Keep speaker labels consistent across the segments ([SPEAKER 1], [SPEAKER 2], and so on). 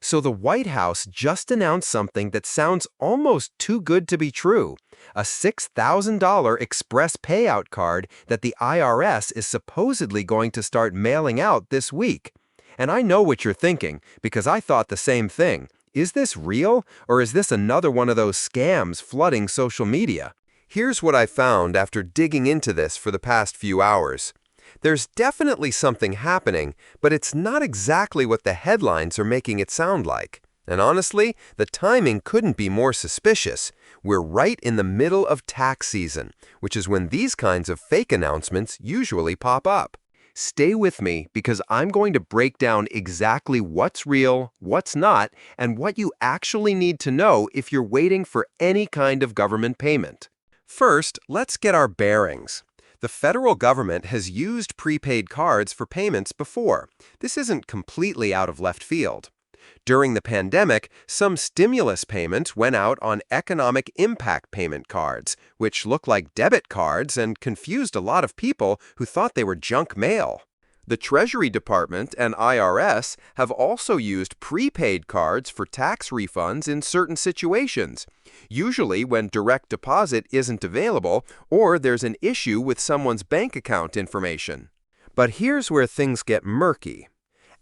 [SPEAKER 1] So the White House just announced something that sounds almost too good to be true. A $6,000 Express Payout Card that the IRS is supposedly going to start mailing out this week. And I know what you're thinking, because I thought the same thing. Is this real, or is this another one of those scams flooding social media? Here's what I found after digging into this for the past few hours. There's definitely something happening, but it's not exactly what the headlines are making it sound like. And honestly, the timing couldn't be more suspicious. We're right in the middle of tax season, which is when these kinds of fake announcements usually pop up. Stay with me because I'm going to break down exactly what's real, what's not, and what you actually need to know if you're waiting for any kind of government payment. First, let's get our bearings. The federal government has used prepaid cards for payments before. This isn't completely out of left field. During the pandemic, some stimulus payments went out on economic impact payment cards, which look like debit cards and confused a lot of people who thought they were junk mail. The Treasury Department and IRS have also used prepaid cards for tax refunds in certain situations, usually when direct deposit isn't available or there's an issue with someone's bank account information. But here's where things get murky.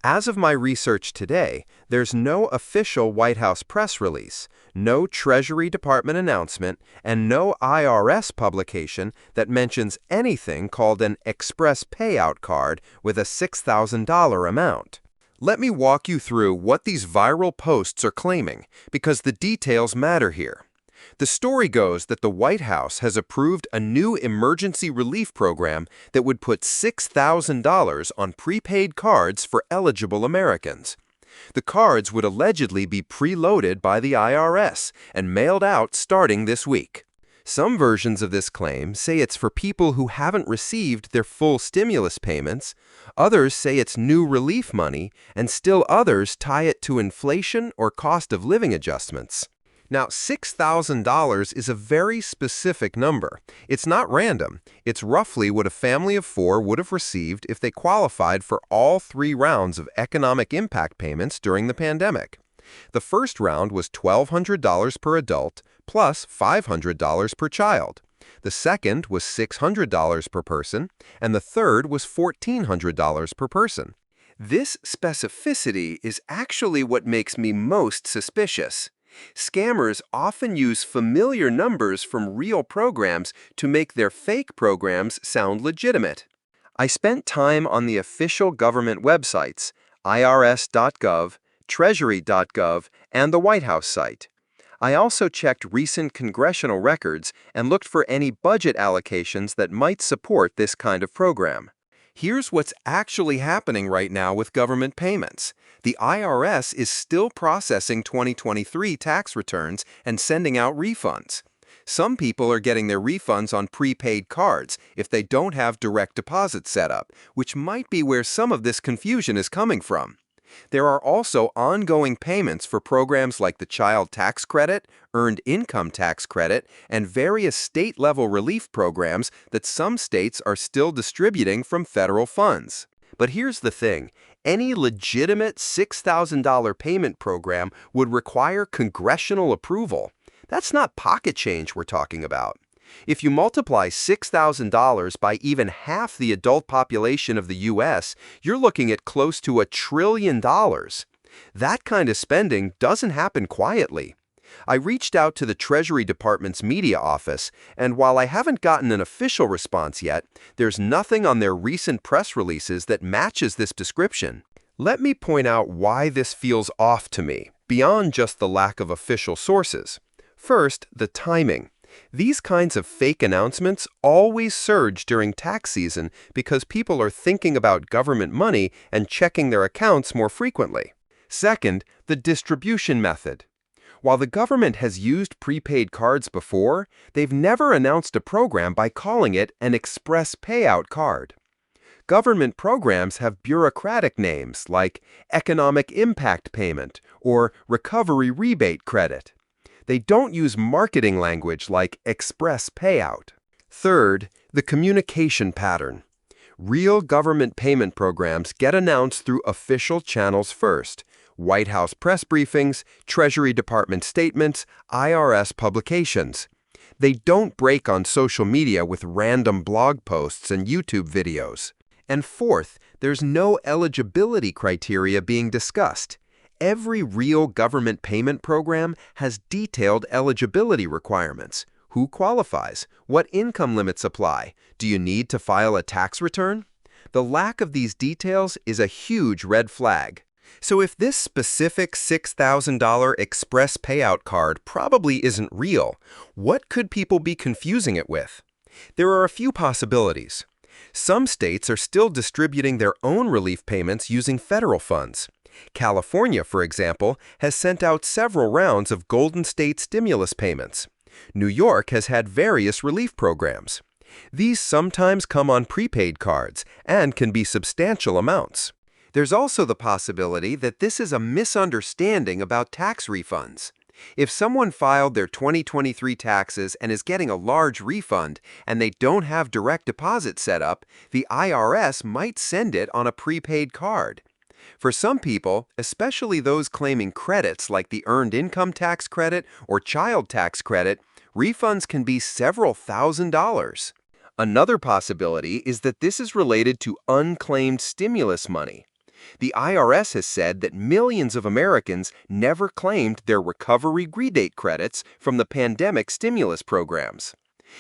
[SPEAKER 1] As of my research today, there's no official White House press release, no Treasury Department announcement, and no IRS publication that mentions anything called an Express Payout Card with a $6,000 amount. Let me walk you through what these viral posts are claiming, because the details matter here. The story goes that the White House has approved a new emergency relief program that would put $6,000 on prepaid cards for eligible Americans. The cards would allegedly be preloaded by the IRS and mailed out starting this week. Some versions of this claim say it's for people who haven't received their full stimulus payments, others say it's new relief money, and still others tie it to inflation or cost of living adjustments. Now, $6,000 is a very specific number. It's not random. It's roughly what a family of four would have received if they qualified for all 3 rounds of economic impact payments during the pandemic. The first round was $1,200 per adult, plus $500 per child. The second was $600 per person, and the third was $1,400 per person. This specificity is actually what makes me most suspicious. Scammers often use familiar numbers from real programs to make their fake programs sound legitimate. I spent time on the official government websites, irs.gov, treasury.gov, and the White House site. I also checked recent congressional records and looked for any budget allocations that might support this kind of program. Here's what's actually happening right now with government payments. The IRS is still processing 2023 tax returns and sending out refunds. Some people are getting their refunds on prepaid cards if they don't have direct deposit set up, which might be where some of this confusion is coming from. There are also ongoing payments for programs like the Child Tax Credit, Earned Income Tax Credit, and various state-level relief programs that some states are still distributing from federal funds. But here's the thing. Any legitimate $6,000 payment program would require congressional approval. That's not pocket change we're talking about. If you multiply $6,000 by even half the adult population of the U.S., you're looking at close to $1 trillion. That kind of spending doesn't happen quietly. I reached out to the Treasury Department's media office, and while I haven't gotten an official response yet, there's nothing on their recent press releases that matches this description. Let me point out why this feels off to me, beyond just the lack of official sources. First, the timing. These kinds of fake announcements always surge during tax season because people are thinking about government money and checking their accounts more frequently. Second, the distribution method. While the government has used prepaid cards before, they've never announced a program by calling it an Express Payout Card. Government programs have bureaucratic names like Economic Impact Payment or Recovery Rebate Credit. They don't use marketing language like Express Payout. Third, the communication pattern. Real government payment programs get announced through official channels first, White House press briefings, Treasury Department statements, IRS publications. They don't break on social media with random blog posts and YouTube videos. And fourth, there's no eligibility criteria being discussed. Every real government payment program has detailed eligibility requirements. Who qualifies? What income limits apply? Do you need to file a tax return? The lack of these details is a huge red flag. So if this specific $6,000 Express Payout Card probably isn't real, what could people be confusing it with? There are a few possibilities. Some states are still distributing their own relief payments using federal funds. California, for example, has sent out several rounds of Golden State stimulus payments. New York has had various relief programs. These sometimes come on prepaid cards and can be substantial amounts. There's also the possibility that this is a misunderstanding about tax refunds. If someone filed their 2023 taxes and is getting a large refund and they don't have direct deposit set up, the IRS might send it on a prepaid card. For some people, especially those claiming credits like the Earned Income Tax Credit or Child Tax Credit, refunds can be several $1,000s. Another possibility is that this is related to unclaimed stimulus money. The IRS has said that millions of Americans never claimed their recovery rebate credits from the pandemic stimulus programs.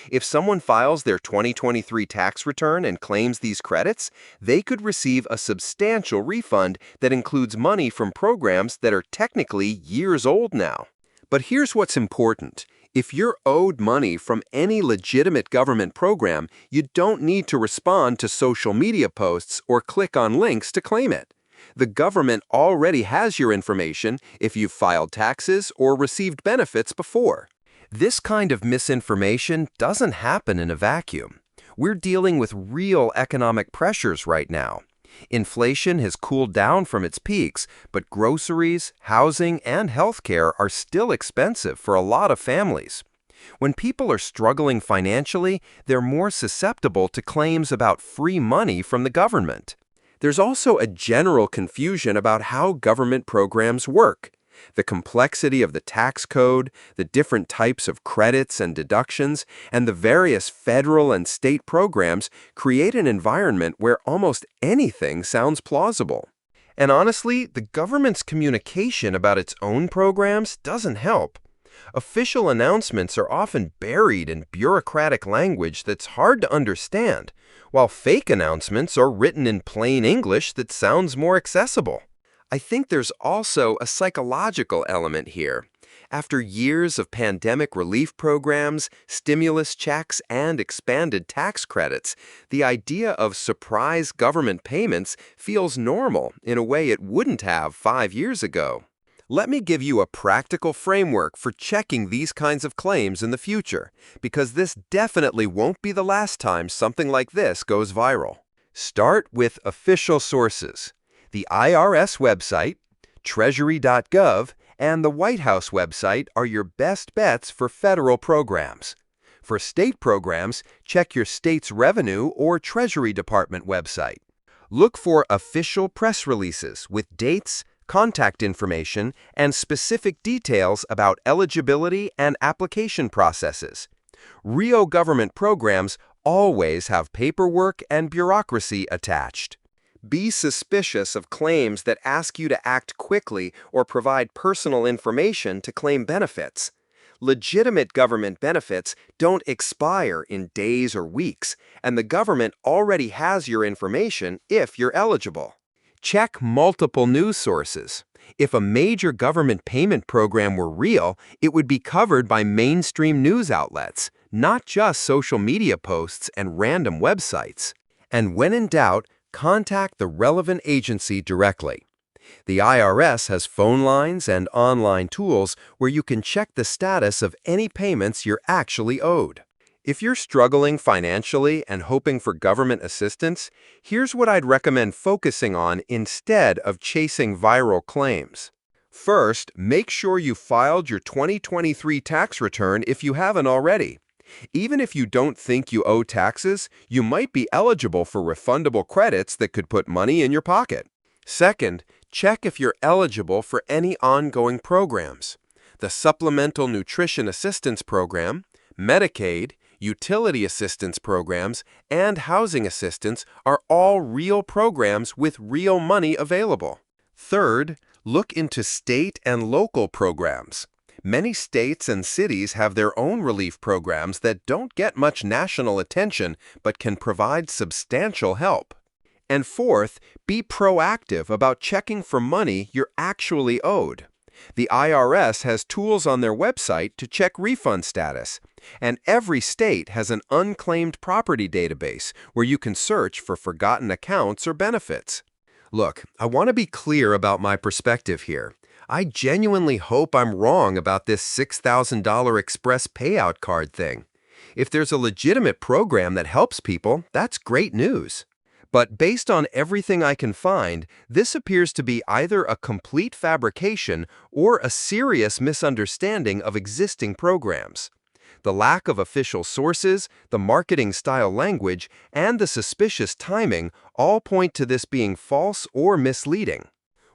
[SPEAKER 1] If someone files their 2023 tax return and claims these credits, they could receive a substantial refund that includes money from programs that are technically years old now. But here's what's important. If you're owed money from any legitimate government program, you don't need to respond to social media posts or click on links to claim it. The government already has your information if you've filed taxes or received benefits before. This kind of misinformation doesn't happen in a vacuum. We're dealing with real economic pressures right now. Inflation has cooled down from its peaks, but groceries, housing, and healthcare are still expensive for a lot of families. When people are struggling financially, they're more susceptible to claims about free money from the government. There's also a general confusion about how government programs work. The complexity of the tax code, the different types of credits and deductions, and the various federal and state programs create an environment where almost anything sounds plausible. And honestly, the government's communication about its own programs doesn't help. Official announcements are often buried in bureaucratic language that's hard to understand, while fake announcements are written in plain English that sounds more accessible. I think there's also a psychological element here. After years of pandemic relief programs, stimulus checks, and expanded tax credits, the idea of surprise government payments feels normal in a way it wouldn't have 5 years ago. Let me give you a practical framework for checking these kinds of claims in the future, because this definitely won't be the last time something like this goes viral. Start with official sources. The IRS website, Treasury.gov, and the White House website are your best bets for federal programs. For state programs, check your state's Revenue or Treasury Department website. Look for official press releases with dates, contact information, and specific details about eligibility and application processes. Real government programs always have paperwork and bureaucracy attached. Be suspicious of claims that ask you to act quickly or provide personal information to claim benefits. Legitimate government benefits don't expire in days or weeks, and the government already has your information if you're eligible. Check multiple news sources. If a major government payment program were real, it would be covered by mainstream news outlets, not just social media posts and random websites. And when in doubt, contact the relevant agency directly. The IRS has phone lines and online tools where you can check the status of any payments you're actually owed. If you're struggling financially and hoping for government assistance, here's what I'd recommend focusing on instead of chasing viral claims. First, make sure you filed your 2023 tax return if you haven't already. Even if you don't think you owe taxes, you might be eligible for refundable credits that could put money in your pocket. Second, Check if you're eligible for any ongoing programs. The Supplemental Nutrition Assistance Program, Medicaid, utility assistance programs, and housing assistance are all real programs with real money available. Third, look into state and local programs. Many states and cities have their own relief programs that don't get much national attention but can provide substantial help. And fourth, be proactive about checking for money you're actually owed. The IRS has tools on their website to check refund status, and every state has an unclaimed property database where you can search for forgotten accounts or benefits. Look, I want to be clear about my perspective here. I genuinely hope I'm wrong about this $6,000 Express Payout Card thing. If there's a legitimate program that helps people, that's great news. But based on everything I can find, this appears to be either a complete fabrication or a serious misunderstanding of existing programs. The lack of official sources, the marketing style language, and the suspicious timing all point to this being false or misleading.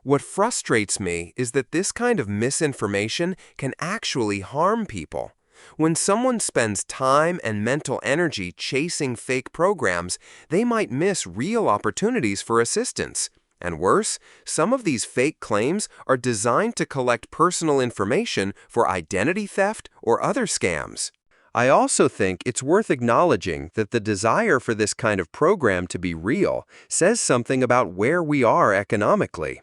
[SPEAKER 1] What frustrates me is that this kind of misinformation can actually harm people. When someone spends time and mental energy chasing fake programs, they might miss real opportunities for assistance. And worse, some of these fake claims are designed to collect personal information for identity theft or other scams. I also think it's worth acknowledging that the desire for this kind of program to be real says something about where we are economically.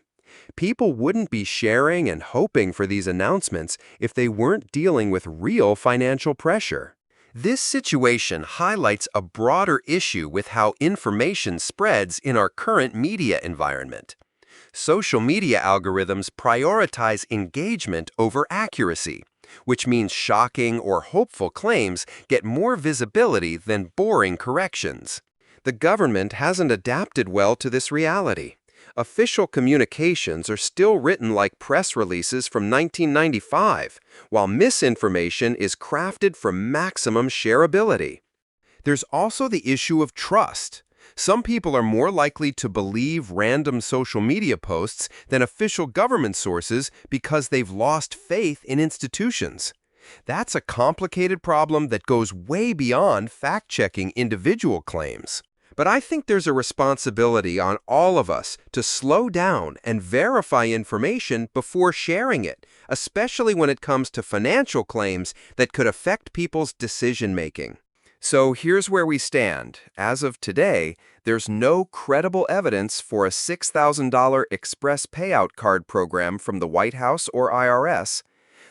[SPEAKER 1] People wouldn't be sharing and hoping for these announcements if they weren't dealing with real financial pressure. This situation highlights a broader issue with how information spreads in our current media environment. Social media algorithms prioritize engagement over accuracy, which means shocking or hopeful claims get more visibility than boring corrections. The government hasn't adapted well to this reality. Official communications are still written like press releases from 1995, while misinformation is crafted for maximum shareability. There's also the issue of trust. Some people are more likely to believe random social media posts than official government sources because they've lost faith in institutions. That's a complicated problem that goes way beyond fact-checking individual claims. But I think there's a responsibility on all of us to slow down and verify information before sharing it, especially when it comes to financial claims that could affect people's decision-making. So here's where we stand. As of today, there's no credible evidence for a $6,000 Express Payout Card program from the White House or IRS.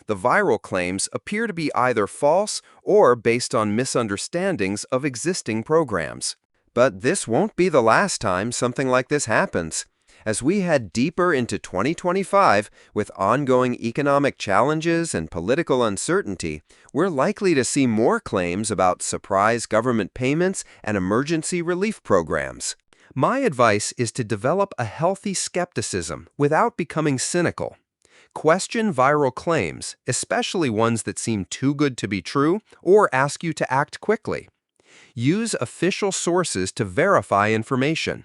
[SPEAKER 1] The viral claims appear to be either false or based on misunderstandings of existing programs. But this won't be the last time something like this happens. As we head deeper into 2025, with ongoing economic challenges and political uncertainty, we're likely to see more claims about surprise government payments and emergency relief programs. My advice is to develop a healthy skepticism without becoming cynical. Question viral claims, especially ones that seem too good to be true or ask you to act quickly. Use official sources to verify information.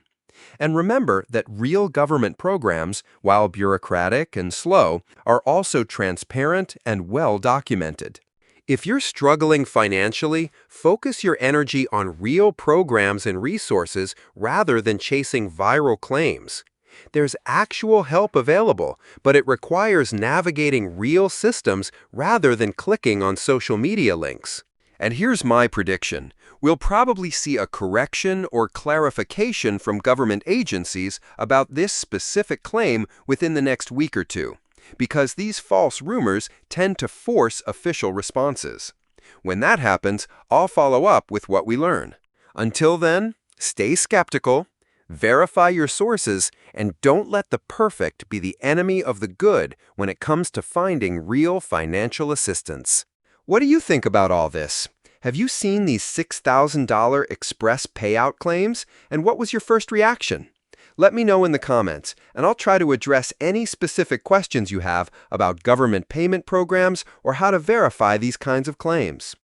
[SPEAKER 1] And remember that real government programs, while bureaucratic and slow, are also transparent and well documented. If you're struggling financially, focus your energy on real programs and resources rather than chasing viral claims. There's actual help available, but it requires navigating real systems rather than clicking on social media links. And here's my prediction. We'll probably see a correction or clarification from government agencies about this specific claim within the next week or two, because these false rumors tend to force official responses. When that happens, I'll follow up with what we learn. Until then, stay skeptical, verify your sources, and don't let the perfect be the enemy of the good when it comes to finding real financial assistance. What do you think about all this? Have you seen these $6,000 Express Payout claims? And what was your first reaction? Let me know in the comments, and I'll try to address any specific questions you have about government payment programs or how to verify these kinds of claims.